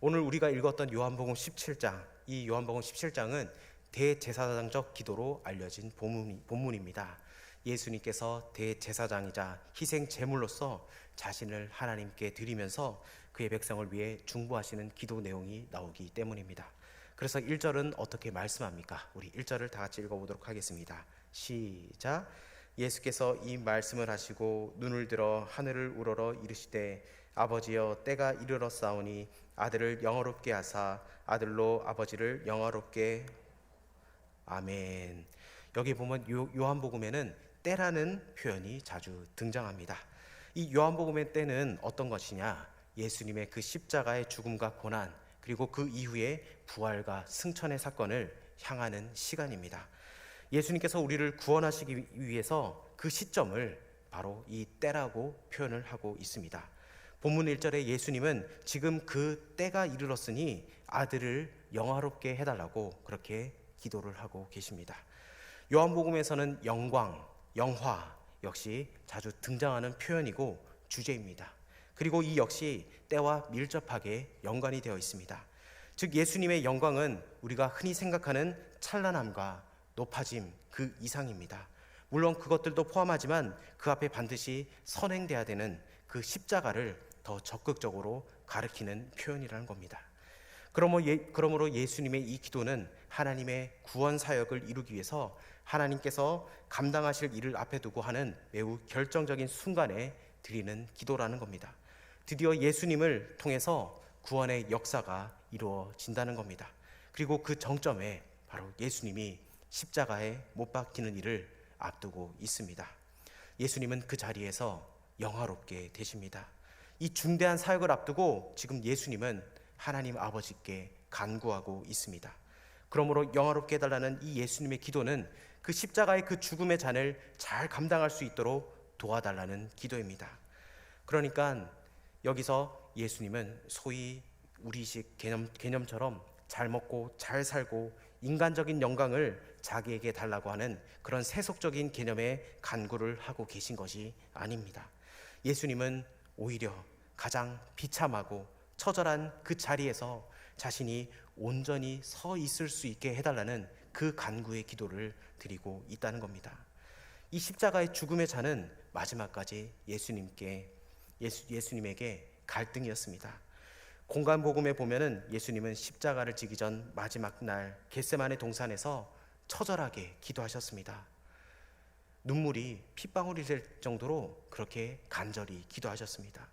오늘 우리가 읽었던 요한복음 17장, 이 요한복음 17장은 대제사장적 기도로 알려진 본문입니다. 예수님께서 대제사장이자 희생 제물로서 자신을 하나님께 드리면서 그의 백성을 위해 중보하시는 기도 내용이 나오기 때문입니다. 그래서 1절은 어떻게 말씀합니까? 우리 1절을 다 같이 읽어보도록 하겠습니다. 시작. 예수께서 이 말씀을 하시고 눈을 들어 하늘을 우러러 이르시되 아버지여 때가 이르렀사오니 아들을 영화롭게 하사 아들로 아버지를 영화롭게. 아멘. 여기 보면 요한복음에는 때라는 표현이 자주 등장합니다. 이 요한복음의 때는 어떤 것이냐? 예수님의 그 십자가의 죽음과 고난, 그리고 그 이후에 부활과 승천의 사건을 향하는 시간입니다. 예수님께서 우리를 구원하시기 위해서 그 시점을 바로 이 때라고 표현을 하고 있습니다. 본문 1절에 예수님은 지금 그 때가 이르렀으니 아들을 영화롭게 해달라고 그렇게 기도를 하고 계십니다. 요한복음에서는 영광, 영화 역시 자주 등장하는 표현이고 주제입니다. 그리고 이 역시 때와 밀접하게 연관이 되어 있습니다. 즉 예수님의 영광은 우리가 흔히 생각하는 찬란함과 높아짐 그 이상입니다. 물론 그것들도 포함하지만 그 앞에 반드시 선행돼야 되는 그 십자가를 더 적극적으로 가리키는 표현이라는 겁니다. 그러므로 예수님의 이 기도는 하나님의 구원 사역을 이루기 위해서 하나님께서 감당하실 일을 앞에 두고 하는 매우 결정적인 순간에 드리는 기도라는 겁니다. 드디어 예수님을 통해서 구원의 역사가 이루어진다는 겁니다. 그리고 그 정점에 바로 예수님이 십자가에 못 박히는 일을 앞두고 있습니다. 예수님은 그 자리에서 영화롭게 되십니다. 이 중대한 사역을 앞두고 지금 예수님은 하나님 아버지께 간구하고 있습니다. 그러므로 영화롭게 해달라는 이 예수님의 기도는 그 십자가의 그 죽음의 잔을 잘 감당할 수 있도록 도와달라는 기도입니다. 그러니까 여기서 예수님은 소위 우리식 개념처럼 잘 먹고 잘 살고 인간적인 영광을 자기에게 달라고 하는 그런 세속적인 개념의 간구를 하고 계신 것이 아닙니다. 예수님은 오히려 가장 비참하고 처절한 그 자리에서 자신이 온전히 서 있을 수 있게 해달라는 그 간구의 기도를 드리고 있다는 겁니다. 이 십자가의 죽음의 잔은 마지막까지 예수님에게 갈등이었습니다. 공간복음에 보면은 예수님은 십자가를 지기 전 마지막 날 겟세마네 동산에서 처절하게 기도하셨습니다. 눈물이 핏방울이 될 정도로 그렇게 간절히 기도하셨습니다.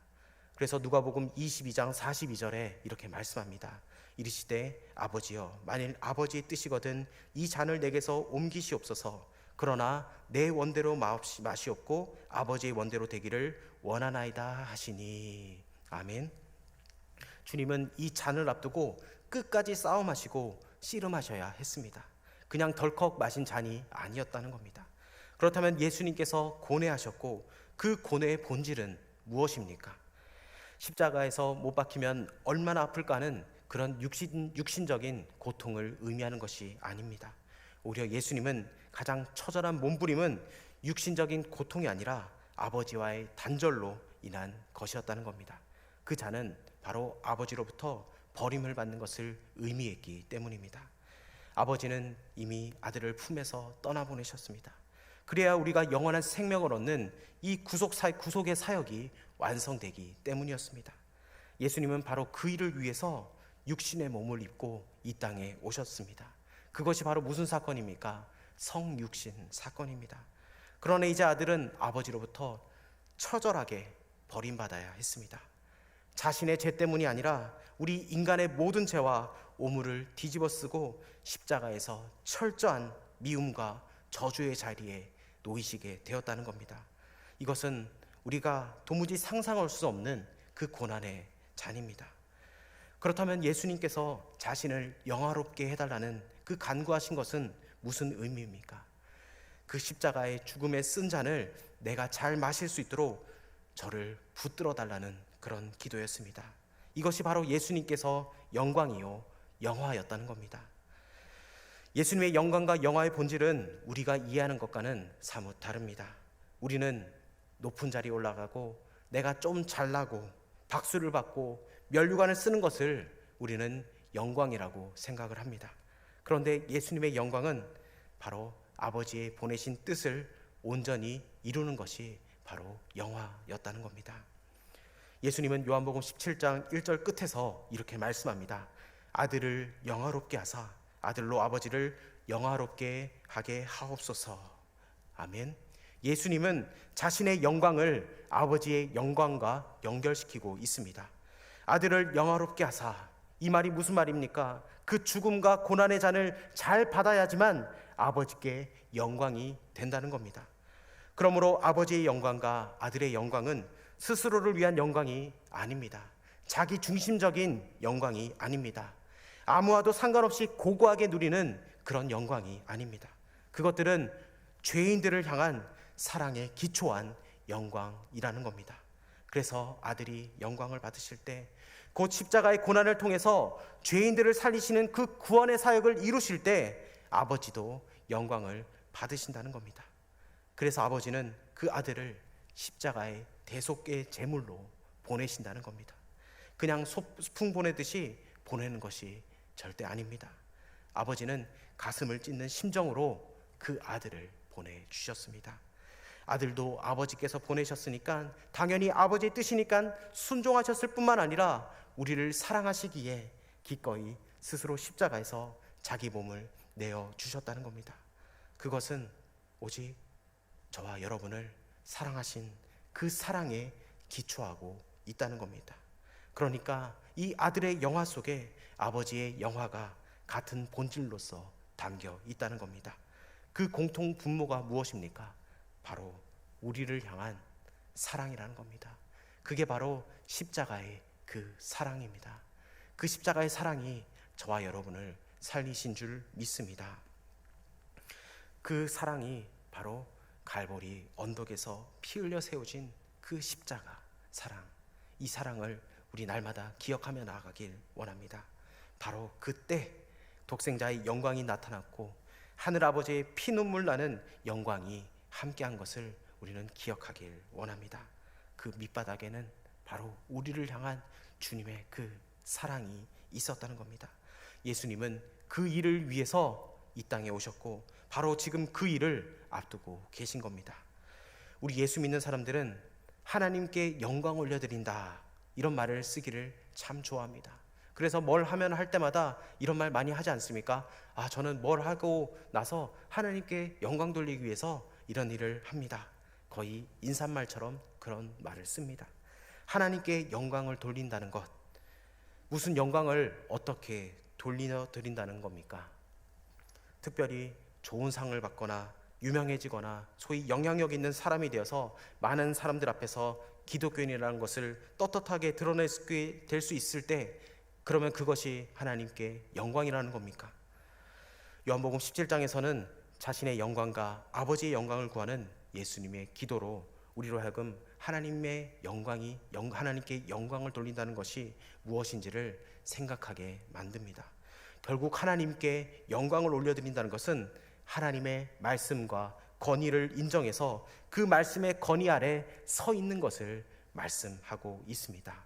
그래서 누가복음 22장 42절에 이렇게 말씀합니다. 이르시되 아버지여 만일 아버지의 뜻이거든 이 잔을 내게서 옮기시옵소서. 그러나 내 원대로 마시옵고 아버지의 원대로 되기를 원하나이다 하시니. 아멘. 주님은 이 잔을 앞두고 끝까지 싸움하시고 씨름하셔야 했습니다. 그냥 덜컥 마신 잔이 아니었다는 겁니다. 그렇다면 예수님께서 고뇌하셨고 그 고뇌의 본질은 무엇입니까? 십자가에서 못 박히면 얼마나 아플까 하는 그런 육신적인 고통을 의미하는 것이 아닙니다. 오히려 예수님은 가장 처절한 몸부림은 육신적인 고통이 아니라 아버지와의 단절로 인한 것이었다는 겁니다. 그 잔은 바로 아버지로부터 버림을 받는 것을 의미했기 때문입니다. 아버지는 이미 아들을 품에서 떠나보내셨습니다. 그래야 우리가 영원한 생명을 얻는 이 구속의 사역이 완성되기 때문이었습니다. 예수님은 바로 그 일을 위해서 육신의 몸을 입고 이 땅에 오셨습니다. 그것이 바로 무슨 사건입니까? 성육신 사건입니다. 그러나 이제 아들은 아버지로부터 처절하게 버림받아야 했습니다. 자신의 죄 때문이 아니라 우리 인간의 모든 죄와 오물을 뒤집어 쓰고 십자가에서 철저한 미움과 저주의 자리에 놓이시게 되었다는 겁니다. 이것은 우리가 도무지 상상할 수 없는 그 고난의 잔입니다. 그렇다면 예수님께서 자신을 영화롭게 해달라는 그 간구하신 것은 무슨 의미입니까? 그 십자가의 죽음의 쓴 잔을 내가 잘 마실 수 있도록 저를 붙들어 달라는 그런 기도였습니다. 이것이 바로 예수님께서 영광이요 영화였다는 겁니다. 예수님의 영광과 영화의 본질은 우리가 이해하는 것과는 사뭇 다릅니다. 우리는 높은 자리에 올라가고 내가 좀 잘나고 박수를 받고 면류관을 쓰는 것을 우리는 영광이라고 생각을 합니다. 그런데 예수님의 영광은 바로 아버지의 보내신 뜻을 온전히 이루는 것이 바로 영화였다는 겁니다. 예수님은 요한복음 17장 1절 끝에서 이렇게 말씀합니다. 아들을 영화롭게 하사 아들로 아버지를 영화롭게 하게 하옵소서. 아멘. 예수님은 자신의 영광을 아버지의 영광과 연결시키고 있습니다. 아들을 영화롭게 하사, 이 말이 무슨 말입니까? 그 죽음과 고난의 잔을 잘 받아야지만 아버지께 영광이 된다는 겁니다. 그러므로 아버지의 영광과 아들의 영광은 스스로를 위한 영광이 아닙니다. 자기 중심적인 영광이 아닙니다. 아무와도 상관없이 고고하게 누리는 그런 영광이 아닙니다. 그것들은 죄인들을 향한 사랑에 기초한 영광이라는 겁니다. 그래서 아들이 영광을 받으실 때, 곧 십자가의 고난을 통해서 죄인들을 살리시는 그 구원의 사역을 이루실 때 아버지도 영광을 받으신다는 겁니다. 그래서 아버지는 그 아들을 십자가의 대속의 제물로 보내신다는 겁니다. 그냥 소풍 보내듯이 보내는 것이 절대 아닙니다. 아버지는 가슴을 찢는 심정으로 그 아들을 보내주셨습니다. 아들도 아버지께서 보내셨으니까 당연히 아버지의 뜻이니까 순종하셨을 뿐만 아니라 우리를 사랑하시기에 기꺼이 스스로 십자가에서 자기 몸을 내어주셨다는 겁니다. 그것은 오직 저와 여러분을 사랑하신 그 사랑에 기초하고 있다는 겁니다. 그러니까 이 아들의 영화 속에 아버지의 영화가 같은 본질로서 담겨 있다는 겁니다. 그 공통 분모가 무엇입니까? 바로 우리를 향한 사랑이라는 겁니다. 그게 바로 십자가의 그 사랑입니다. 그 십자가의 사랑이 저와 여러분을 살리신 줄 믿습니다. 그 사랑이 바로 갈보리 언덕에서 피 흘려 세워진 그 십자가 사랑, 이 사랑을 우리 날마다 기억하며 나아가길 원합니다. 바로 그때 독생자의 영광이 나타났고 하늘아버지의 피눈물 나는 영광이 함께한 것을 우리는 기억하길 원합니다. 그 밑바닥에는 바로 우리를 향한 주님의 그 사랑이 있었다는 겁니다. 예수님은 그 일을 위해서 이 땅에 오셨고 바로 지금 그 일을 앞두고 계신 겁니다. 우리 예수 믿는 사람들은 하나님께 영광 올려드린다 이런 말을 쓰기를 참 좋아합니다. 그래서 뭘 하면 할 때마다 이런 말 많이 하지 않습니까? 저는 뭘 하고 나서 하나님께 영광 돌리기 위해서 이런 일을 합니다. 거의 인사말처럼 그런 말을 씁니다. 하나님께 영광을 돌린다는 것, 무슨 영광을 어떻게 돌려드린다는 겁니까? 특별히 좋은 상을 받거나 유명해지거나 소위 영향력 있는 사람이 되어서 많은 사람들 앞에서 기독교인이라는 것을 떳떳하게 드러내게 될 수 있을 때, 그러면 그것이 하나님께 영광이라는 겁니까? 요한복음 17장에서는 자신의 영광과 아버지의 영광을 구하는 예수님의 기도로 우리로 하여금 하나님의 영광이 하나님께 영광을 돌린다는 것이 무엇인지를 생각하게 만듭니다. 결국 하나님께 영광을 올려드린다는 것은 하나님의 말씀과 권위를 인정해서 그 말씀의 권위 아래 서 있는 것을 말씀하고 있습니다.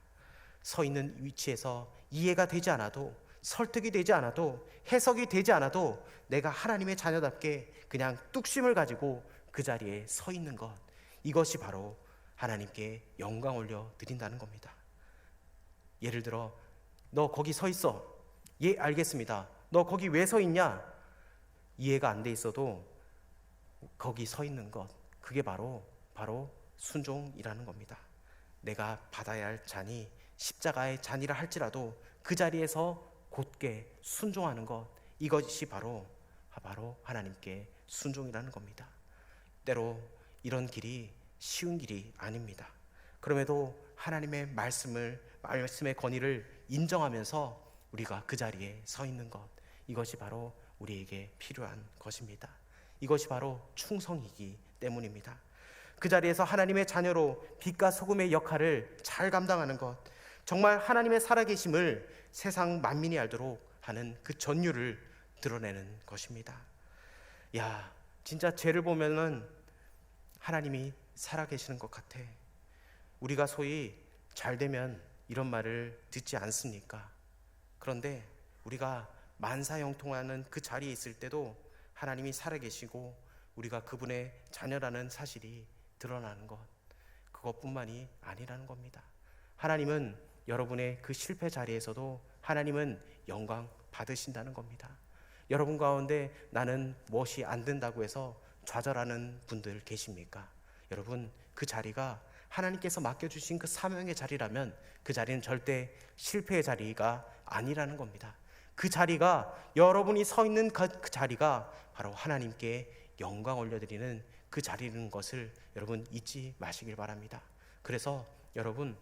서 있는 위치에서 이해가 되지 않아도, 설득이 되지 않아도, 해석이 되지 않아도 내가 하나님의 자녀답게 그냥 뚝심을 가지고 그 자리에 서 있는 것, 이것이 바로 하나님께 영광 올려 드린다는 겁니다. 예를 들어, 너 거기 서 있어. 예, 알겠습니다. 너 거기 왜 서 있냐? 이해가 안 돼 있어도 거기 서 있는 것, 그게 바로 순종이라는 겁니다. 내가 받아야 할 잔이 십자가의 잔이라 할지라도 그 자리에서 곧게 순종하는 것, 이것이 바로 하나님께 순종이라는 겁니다. 때로 이런 길이 쉬운 길이 아닙니다. 그럼에도 하나님의 말씀의 권위를 인정하면서 우리가 그 자리에 서 있는 것, 이것이 바로 우리에게 필요한 것입니다. 이것이 바로 충성이기 때문입니다. 그 자리에서 하나님의 자녀로 빛과 소금의 역할을 잘 감당하는 것, 정말 하나님의 살아계심을 세상 만민이 알도록 하는 그 전율을 드러내는 것입니다. 야, 진짜 죄를 보면은 하나님이 살아계시는 것 같아. 우리가 소위 잘 되면 이런 말을 듣지 않습니까? 그런데 우리가 만사형통하는 그 자리에 있을 때도 하나님이 살아계시고 우리가 그분의 자녀라는 사실이 드러나는 것, 그것뿐만이 아니라는 겁니다. 하나님은 여러분의 그 실패 자리에서도 하나님은 영광 받으신다는 겁니다. 여러분 가운데 나는 무엇이 안 된다고 해서 좌절하는 분들 계십니까? 여러분, 그 자리가 하나님께서 맡겨주신 그 사명의 자리라면 그 자리는 절대 실패의 자리가 아니라는 겁니다. 그 자리가, 여러분이 서 있는 그 자리가 바로 하나님께 영광 올려드리는 그 자리라는 것을 여러분 잊지 마시길 바랍니다. 그래서 여러분,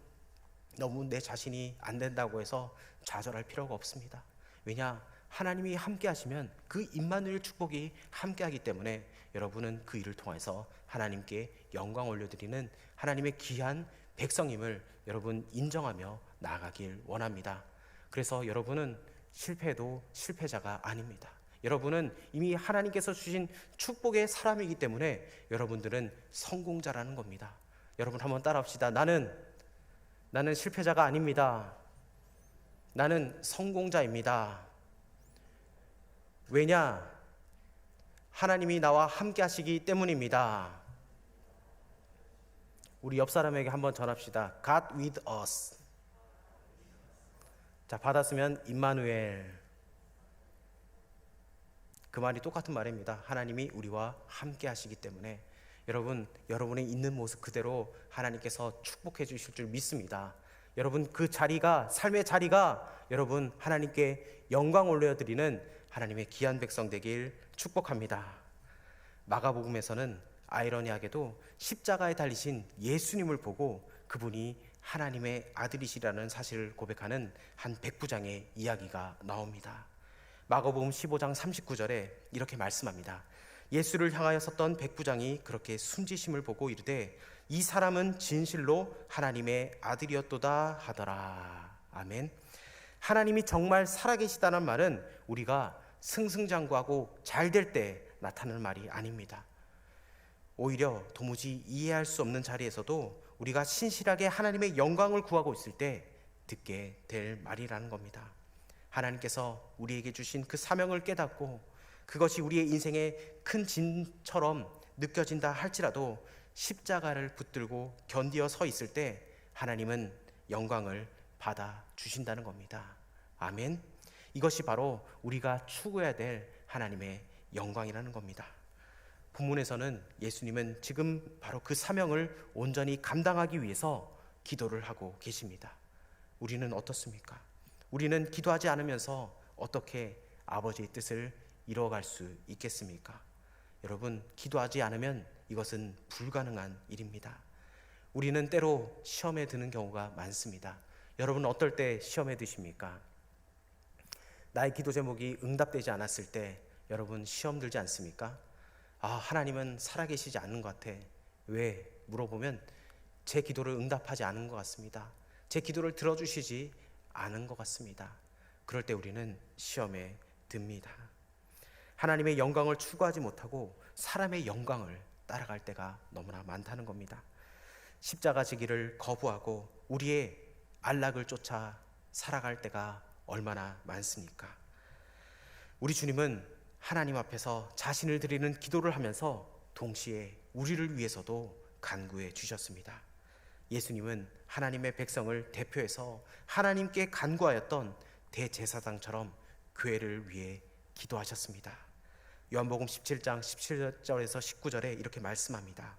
너무 내 자신이 안 된다고 해서 좌절할 필요가 없습니다. 왜냐? 하나님이 함께 하시면 그 임마누엘 축복이 함께 하기 때문에 여러분은 그 일을 통해서 하나님께 영광 올려드리는 하나님의 귀한 백성임을 여러분 인정하며 나아가길 원합니다. 그래서 여러분은 실패해도 실패자가 아닙니다. 여러분은 이미 하나님께서 주신 축복의 사람이기 때문에 여러분들은 성공자라는 겁니다. 여러분 한번 따라합시다. 나는 실패자가 아닙니다. 나는 성공자입니다. 왜냐? 하나님이 나와 함께 하시기 때문입니다. 우리 옆 사람에게 한번 전합시다. God with us. 자, 받았으면 임마누엘. 그 말이 똑같은 말입니다. 하나님이 우리와 함께 하시기 때문에 여러분, 여러분의 있는 모습 그대로 하나님께서 축복해 주실 줄 믿습니다. 여러분, 그 자리가, 삶의 자리가 여러분 하나님께 영광 올려드리는 하나님의 귀한 백성 되길 축복합니다. 마가복음에서는 아이러니하게도 십자가에 달리신 예수님을 보고 그분이 하나님의 아들이시라는 사실을 고백하는 한 백부장의 이야기가 나옵니다. 마가복음 15장 39절에 이렇게 말씀합니다. 예수를 향하여 섰던 백부장이 그렇게 숨지심을 보고 이르되 이 사람은 진실로 하나님의 아들이었도다 하더라. 아멘. 하나님이 정말 살아계시다는 말은 우리가 승승장구하고 잘 될 때 나타나는 말이 아닙니다. 오히려 도무지 이해할 수 없는 자리에서도 우리가 신실하게 하나님의 영광을 구하고 있을 때 듣게 될 말이라는 겁니다. 하나님께서 우리에게 주신 그 사명을 깨닫고 그것이 우리의 인생의 큰 짐처럼 느껴진다 할지라도 십자가를 붙들고 견디어 서 있을 때 하나님은 영광을 받아 주신다는 겁니다. 아멘. 이것이 바로 우리가 추구해야 될 하나님의 영광이라는 겁니다. 본문에서는 예수님은 지금 바로 그 사명을 온전히 감당하기 위해서 기도를 하고 계십니다. 우리는 어떻습니까? 우리는 기도하지 않으면서 어떻게 아버지의 뜻을 이루어갈 수 있겠습니까? 여러분, 기도하지 않으면 이것은 불가능한 일입니다. 우리는 때로 시험에 드는 경우가 많습니다. 여러분, 어떨 때 시험에 드십니까? 나의 기도 제목이 응답되지 않았을 때 여러분 시험 들지 않습니까? 하나님은 살아계시지 않는 것 같아. 왜? 물어보면 제 기도를 응답하지 않은 것 같습니다. 제 기도를 들어주시지 않은 것 같습니다. 그럴 때 우리는 시험에 듭니다. 하나님의 영광을 추구하지 못하고 사람의 영광을 따라갈 때가 너무나 많다는 겁니다. 십자가 지기를 거부하고 우리의 안락을 쫓아 살아갈 때가 얼마나 많습니까? 우리 주님은 하나님 앞에서 자신을 드리는 기도를 하면서 동시에 우리를 위해서도 간구해 주셨습니다. 예수님은 하나님의 백성을 대표해서 하나님께 간구하였던 대제사장처럼 교회를 위해 기도하셨습니다. 요한복음 17장 17절에서 19절에 이렇게 말씀합니다.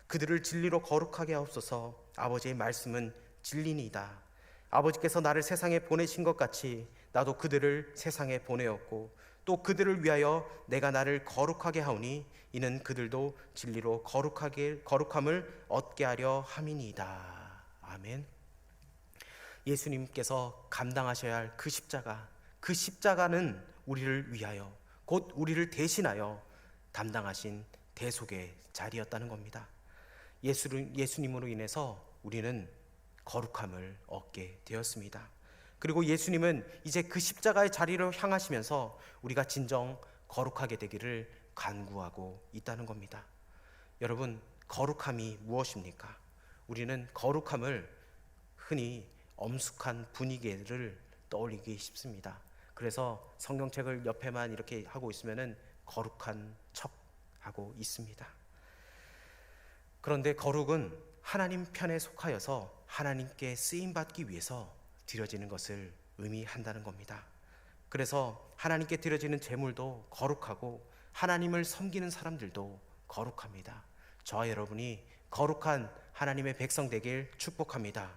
그들을 진리로 거룩하게 하옵소서. 아버지의 말씀은 진리니이다. 아버지께서 나를 세상에 보내신 것 같이 나도 그들을 세상에 보내었고 또 그들을 위하여 내가 나를 거룩하게 하오니 이는 그들도 진리로 거룩함을 얻게 하려 함이니이다. 아멘. 예수님께서 감당하셔야 할 그 십자가, 그 십자가는 우리를 위하여 곧 우리를 대신하여 담당하신 대속의 자리였다는 겁니다. 예수님으로 인해서 우리는 거룩함을 얻게 되었습니다. 그리고 예수님은 이제 그 십자가의 자리로 향하시면서 우리가 진정 거룩하게 되기를 간구하고 있다는 겁니다. 여러분, 거룩함이 무엇입니까? 우리는 거룩함을 흔히 엄숙한 분위기를 떠올리기 쉽습니다. 그래서 성경책을 옆에만 이렇게 하고 있으면은 거룩한 척 하고 있습니다. 그런데 거룩은 하나님 편에 속하여서 하나님께 쓰임받기 위해서 드려지는 것을 의미한다는 겁니다. 그래서 하나님께 드려지는 제물도 거룩하고 하나님을 섬기는 사람들도 거룩합니다. 저와 여러분이 거룩한 하나님의 백성 되길 축복합니다.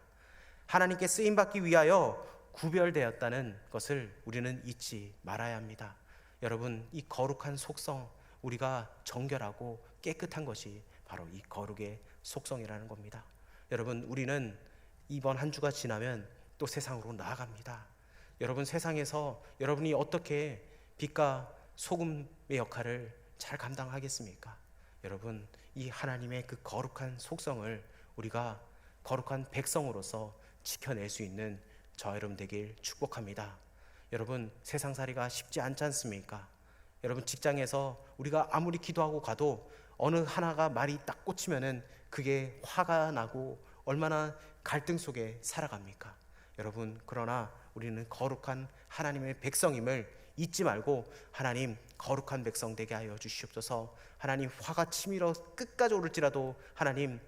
하나님께 쓰임받기 위하여 구별되었다는 것을 우리는 잊지 말아야 합니다. 여러분, 이 거룩한 속성, 우리가 정결하고 깨끗한 것이 바로 이 거룩의 속성이라는 겁니다. 여러분, 우리는 이번 한 주가 지나면 또 세상으로 나아갑니다. 여러분, 세상에서 여러분이 어떻게 빛과 소금의 역할을 잘 감당하겠습니까? 여러분, 이 하나님의 그 거룩한 속성을 우리가 거룩한 백성으로서 지켜낼 수 있는 저와 여러분 되길 축복합니다. 여러분, 세상살이가 쉽지 않지 않습니까? 여러분, 직장에서 우리가 아무리 기도하고 가도 어느 하나가 말이 딱 꽂히면은 그게 화가 나고 얼마나 갈등 속에 살아갑니까? 여러분, 그러나 우리는 거룩한 하나님의 백성임을 잊지 말고 하나님 거룩한 백성 되게 하여 주시옵소서. 하나님, 화가 치밀어 끝까지 오를지라도 하나님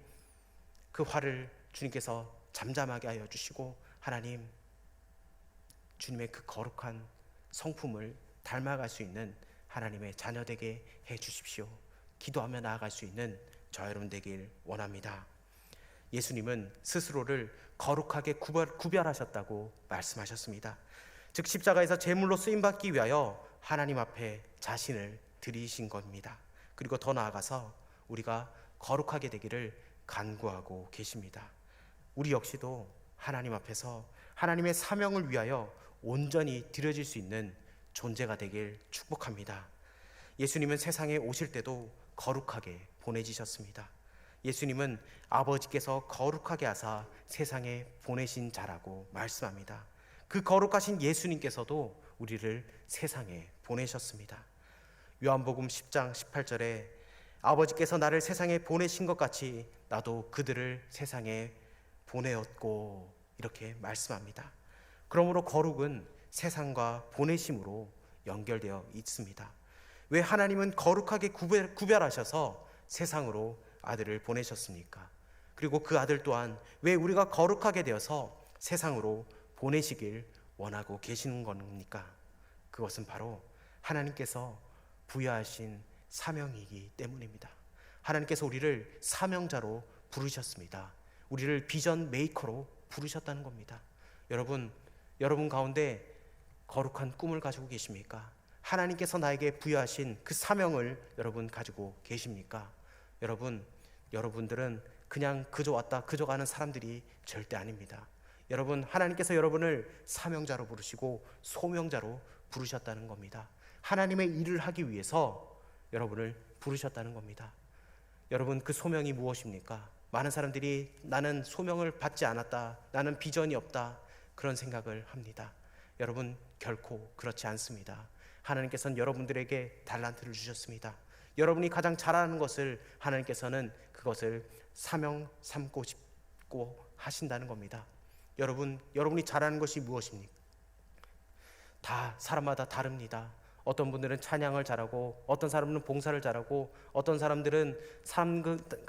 그 화를 주님께서 잠잠하게 하여 주시고 하나님 주님의 그 거룩한 성품을 닮아갈 수 있는 하나님의 자녀 되게 해 주십시오. 기도하며 나아갈 수 있는 저와 여러분 되길 원합니다. 예수님은 스스로를 거룩하게 구별하셨다고 말씀하셨습니다. 즉 십자가에서 제물로 쓰임받기 위하여 하나님 앞에 자신을 드리신 겁니다. 그리고 더 나아가서 우리가 거룩하게 되기를 간구하고 계십니다. 우리 역시도 하나님 앞에서 하나님의 사명을 위하여 온전히 드려질 수 있는 존재가 되길 축복합니다. 예수님은 세상에 오실 때도 거룩하게 보내지셨습니다. 예수님은 아버지께서 거룩하게 하사 세상에 보내신 자라고 말씀합니다. 그 거룩하신 예수님께서도 우리를 세상에 보내셨습니다. 요한복음 10장 18절에 아버지께서 나를 세상에 보내신 것 같이 나도 그들을 세상에 보내었고 이렇게 말씀합니다. 그러므로 거룩은 세상과 보내심으로 연결되어 있습니다. 왜 하나님은 거룩하게 구별하셔서 세상으로 아들을 보내셨습니까? 그리고 그 아들 또한 왜 우리가 거룩하게 되어서 세상으로 보내시길 원하고 계시는 겁니까? 그것은 바로 하나님께서 부여하신 사명이기 때문입니다. 하나님께서 우리를 사명자로 부르셨습니다. 우리를 비전 메이커로 부르셨다는 겁니다. 여러분 가운데 거룩한 꿈을 가지고 계십니까? 하나님께서 나에게 부여하신 그 사명을 여러분 가지고 계십니까? 여러분들은 그냥 그저 왔다 그저 가는 사람들이 절대 아닙니다. 여러분, 하나님께서 여러분을 사명자로 부르시고 소명자로 부르셨다는 겁니다. 하나님의 일을 하기 위해서 여러분을 부르셨다는 겁니다. 여러분, 그 소명이 무엇입니까? 많은 사람들이 나는 소명을 받지 않았다, 나는 비전이 없다, 그런 생각을 합니다. 여러분, 결코 그렇지 않습니다. 하나님께서는 여러분들에게 달란트를 주셨습니다. 여러분이 가장 잘하는 것을 하나님께서는 그것을 사명 삼고 싶고 하신다는 겁니다. 여러분이 잘하는 것이 무엇입니까? 다 사람마다 다릅니다. 어떤 분들은 찬양을 잘하고, 어떤 사람은 봉사를 잘하고, 어떤 사람들은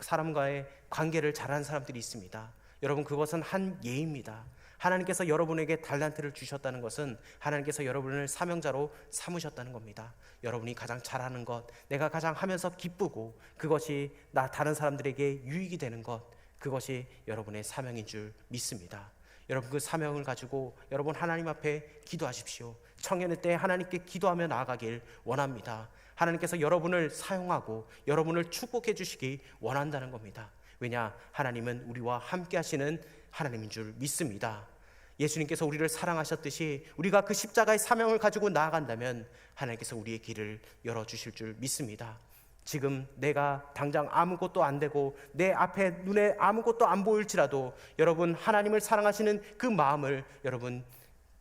사람과의 관계를 잘하는 사람들이 있습니다. 여러분, 그것은 한 예입니다. 하나님께서 여러분에게 달란트를 주셨다는 것은 하나님께서 여러분을 사명자로 삼으셨다는 겁니다. 여러분이 가장 잘하는 것, 내가 가장 하면서 기쁘고 그것이 다른 사람들에게 유익이 되는 것, 그것이 여러분의 사명인 줄 믿습니다. 여러분, 그 사명을 가지고 여러분 하나님 앞에 기도하십시오. 청년의 때 하나님께 기도하며 나아가길 원합니다. 하나님께서 여러분을 사용하고 여러분을 축복해 주시기 원한다는 겁니다. 왜냐? 하나님은 우리와 함께 하시는 하나님인 줄 믿습니다. 예수님께서 우리를 사랑하셨듯이 우리가 그 십자가의 사명을 가지고 나아간다면 하나님께서 우리의 길을 열어주실 줄 믿습니다. 지금 내가 당장 아무것도 안 되고 내 앞에 눈에 아무것도 안 보일지라도 여러분, 하나님을 사랑하시는 그 마음을 여러분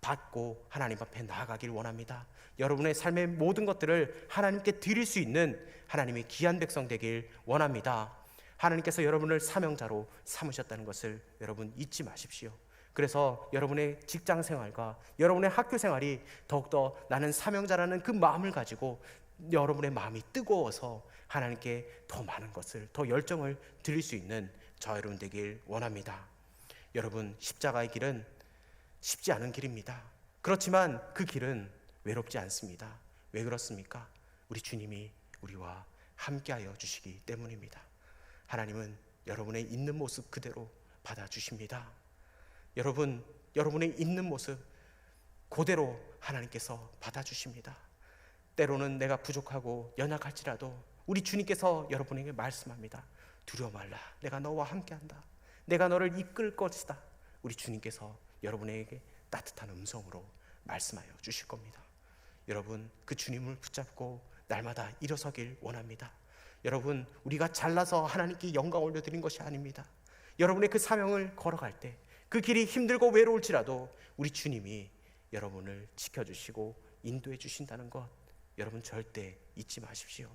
받고 하나님 앞에 나아가길 원합니다. 여러분의 삶의 모든 것들을 하나님께 드릴 수 있는 하나님의 귀한 백성 되길 원합니다. 하나님께서 여러분을 사명자로 삼으셨다는 것을 여러분 잊지 마십시오. 그래서 여러분의 직장 생활과 여러분의 학교 생활이 더욱더 나는 사명자라는 그 마음을 가지고 여러분의 마음이 뜨거워서 하나님께 더 많은 것을, 더 열정을 드릴 수 있는 저 여러분 되길 원합니다. 여러분, 십자가의 길은 쉽지 않은 길입니다. 그렇지만 그 길은 외롭지 않습니다. 왜 그렇습니까? 우리 주님이 우리와 함께하여 주시기 때문입니다. 하나님은 여러분의 있는 모습 그대로 받아주십니다. 여러분, 여러분의 있는 모습 그대로 하나님께서 받아주십니다. 때로는 내가 부족하고 연약할지라도 우리 주님께서 여러분에게 말씀합니다. 두려워 말라. 내가 너와 함께한다. 내가 너를 이끌 것이다. 우리 주님께서 여러분에게 따뜻한 음성으로 말씀하여 주실 겁니다. 여러분, 그 주님을 붙잡고 날마다 일어서길 원합니다. 여러분, 우리가 잘나서 하나님께 영광 올려드린 것이 아닙니다. 여러분의 그 사명을 걸어갈 때 그 길이 힘들고 외로울지라도 우리 주님이 여러분을 지켜주시고 인도해 주신다는 것, 여러분 절대 잊지 마십시오.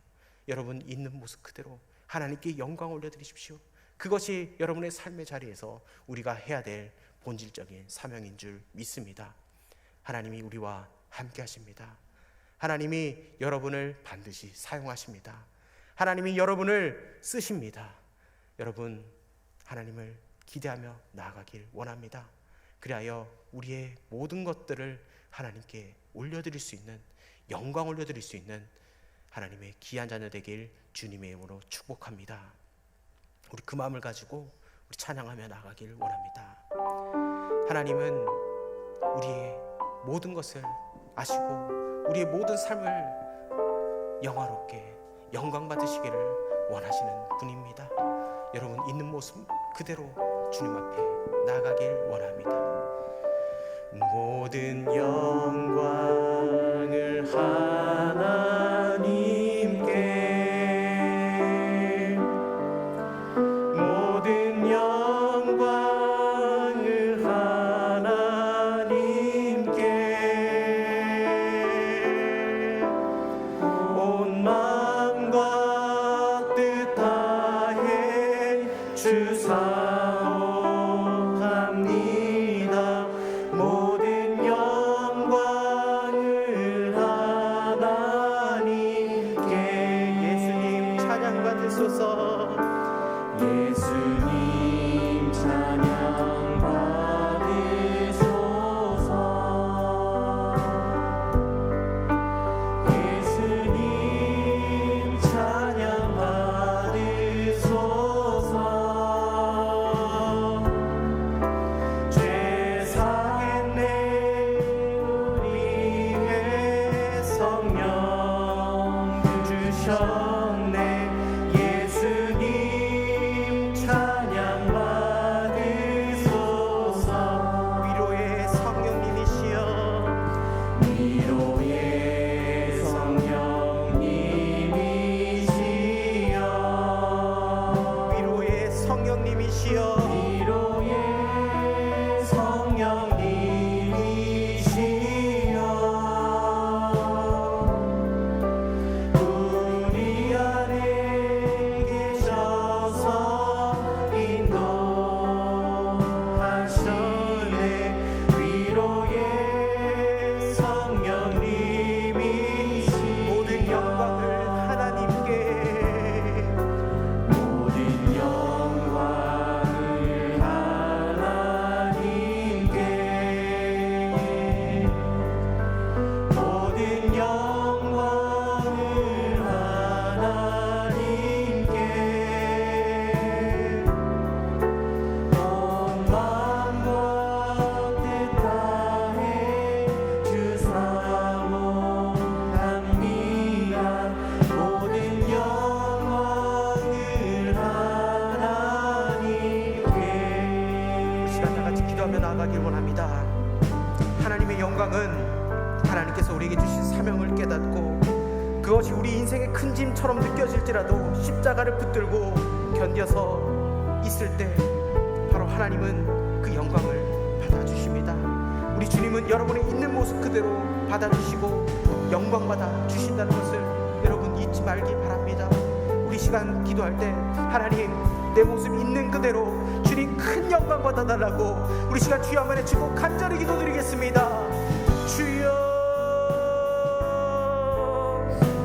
여러분 있는 모습 그대로 하나님께 영광 올려드리십시오. 그것이 여러분의 삶의 자리에서 우리가 해야 될 본질적인 사명인 줄 믿습니다. 하나님이 우리와 함께 하십니다. 하나님이 여러분을 반드시 사용하십니다. 하나님이 여러분을 쓰십니다. 여러분, 하나님을 기대하며 나아가길 원합니다. 그리하여 우리의 모든 것들을 하나님께 올려드릴 수 있는, 영광 올려드릴 수 있는 하나님의 귀한 자녀 되길 주님의 이름으로 축복합니다. 우리 그 마음을 가지고 우리 찬양하며 나아가길 원합니다. 하나님은 우리의 모든 것을 아시고 우리의 모든 삶을 영화롭게 영광 받으시기를 원하시는 분입니다. 여러분 있는 모습 그대로 주님 앞에 나아가길 원합니다. 모든 영광을 하나님께, 모든 영광을 하나님께, 온 마음과 뜻 다해 주사옵합니다. 모든 영광을 하나님께. 예수님 찬양 받으소서. 예수님 찬양 받으소서. 예수님 찬양 받으소서. 죄 사했네 우리의 성령 주셨네. 예수님 찬양 받으소서. 위로의 성령님이시여, 위로의 성령님이시여, 위로의 성령님이시여, 위로의 성령님이시여, 우리 안에 계셔서 인도하시네. 위로의 성령님이시. 모든 영광을 하나님께, 모든 영광을 하나님께, 모든 영광을 하나님께, 온 마음과 뜻 다해 주사옵합니다. 모든 영광을 하나님께. 시간 다 같이 기도하며 나아가길 원합니다. 하나님의 영광은 하나님께서 우리에게 주신 사명을 깨닫고 그것이 우리 인생의 큰 짐처럼 느껴질지라도 십자가를 붙들고 견뎌서 있을 때 바로 하나님은 그 영광을 받아주십니다. 우리 주님은 여러분의 있는 모습 그대로 받아주시고 영광 받아 주신다는 것을 여러분 잊지 말기 바랍니다. 우리 시간 기도할 때 하나님 내 모습 있는 그대로 주님 큰 영광 받아달라고 우리 시간 주여 한번 외치고 간절히 기도드리겠습니다. 주여.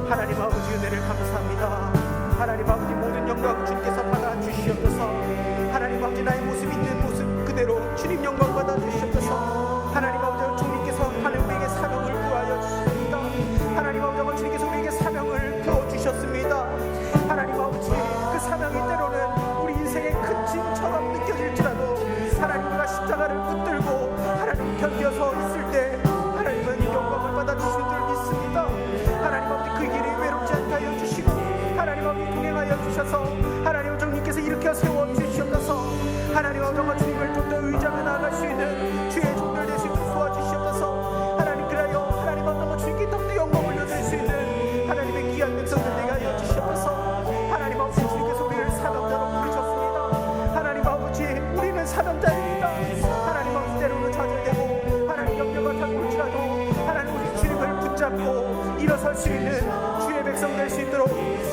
하나님 아버지 은혜를 감사합니다. 하나님 아버지 모든 영광 주님께서 받아주시옵소서. 하나님 아버지 나의 모습 있는 모습 그대로 주님 영광 받아주시옵소서. 하나님 아버지 주님께서 우리에게 사명을 구하여 주셨습니다. 하나님 아버지 주님께서 우리에게 사명을 부어주셨습니다. 하나님 아버지 그 사명이 때로는 우리 인생의 큰 짐처럼 느껴질지라도 하나님 우리가 십자가를 붙들고 하나님 견뎌서 있을 때 하나님은 영광을 받아주실 줄 믿습니다. 하나님 아버지 그 길이 외롭지 않게 하여 주시고 하나님 아버지 동행하여 주셔서 하나님 주님께서 일으켜 세워 주시옵소서. 하나님 아버지 주님을 좀 더 의지하며 나아갈 수 있는 주의 종들 될 수 있도록 도와주시옵소서. 하나님 그리하여 하나님 아버지 주님께 더욱더 영광을 올려드릴 수 있는 하나님의 귀한 백성들 되게 하여 주시옵소서. 하나님 아버지 주님께서 우리를 사명자로 부르셨습니다. 하나님 아버지 우리는 사명자입니다. 하나님 아버지 때로는 좌절되고 하나님 염려가 타고 올지라도 하나님 우리 주님을 붙잡고 일어설 수 있는 주의 백성 될 수 있도록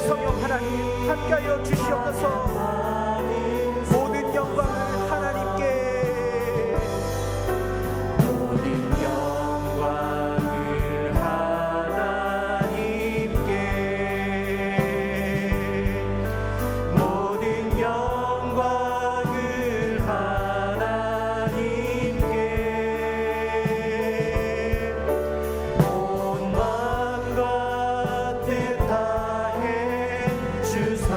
성령 하나님 함께하여 주시옵소서. 모든 영광을 하나님께 모든 영광을 하나님께 모든 영광을 하나님께 온 마음과 뜻 다해 주사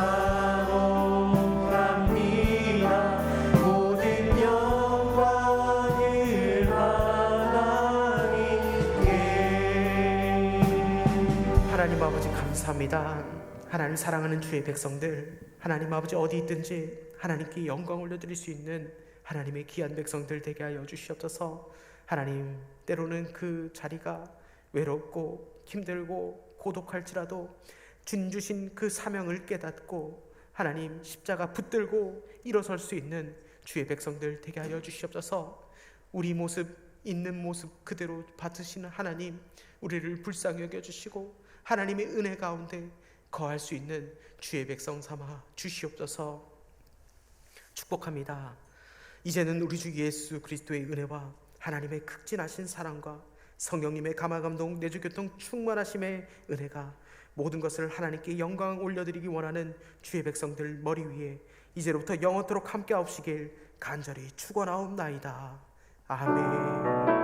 하나님 아버지 감사합니다. 하나님 사랑하는 주의 백성들 하나님 아버지 어디 있든지 하나님께 영광 올려드릴 수 있는 하나님의 귀한 백성들 되게 하여 주시옵소서. 하나님 때로는 그 자리가 외롭고 힘들고 고독할지라도 주님 주신 그 사명을 깨닫고 하나님 십자가 붙들고 일어설 수 있는 주의 백성들 되게 하여 주시옵소서. 우리 모습 있는 모습 그대로 받으시는 하나님 우리를 불쌍히 여겨주시고 하나님의 은혜 가운데 거할 수 있는 주의 백성 삼아 주시옵소서. 축복합니다. 이제는 우리 주 예수 그리스도의 은혜와 하나님의 극진하신 사랑과 성령님의 감화감동 내주교통 충만하심의 은혜가 모든 것을 하나님께 영광 올려드리기 원하는 주의 백성들 머리 위에 이제로부터 영원토록 함께하옵시길 간절히 축원하옵나이다. 아멘.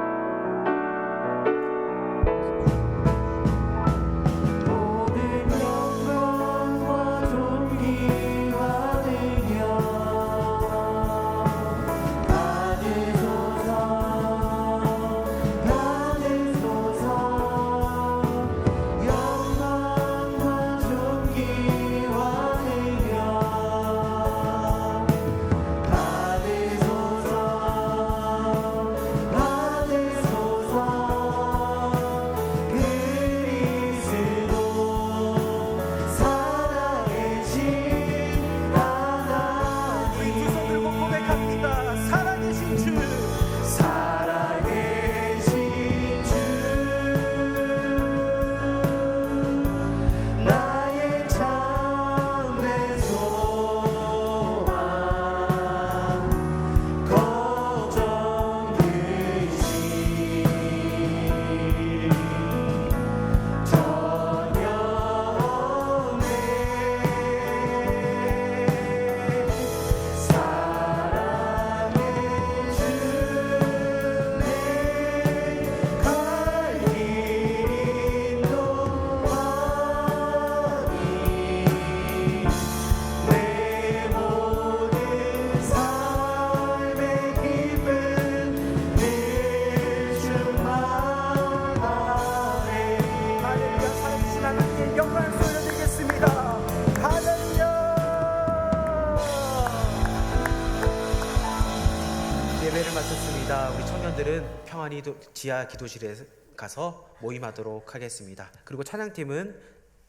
예배를 마쳤습니다. 우리 청년들은 평안히 지하 기도실에 가서 모임하도록 하겠습니다. 그리고 찬양팀은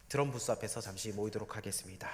드럼 부스 앞에서 잠시 모이도록 하겠습니다.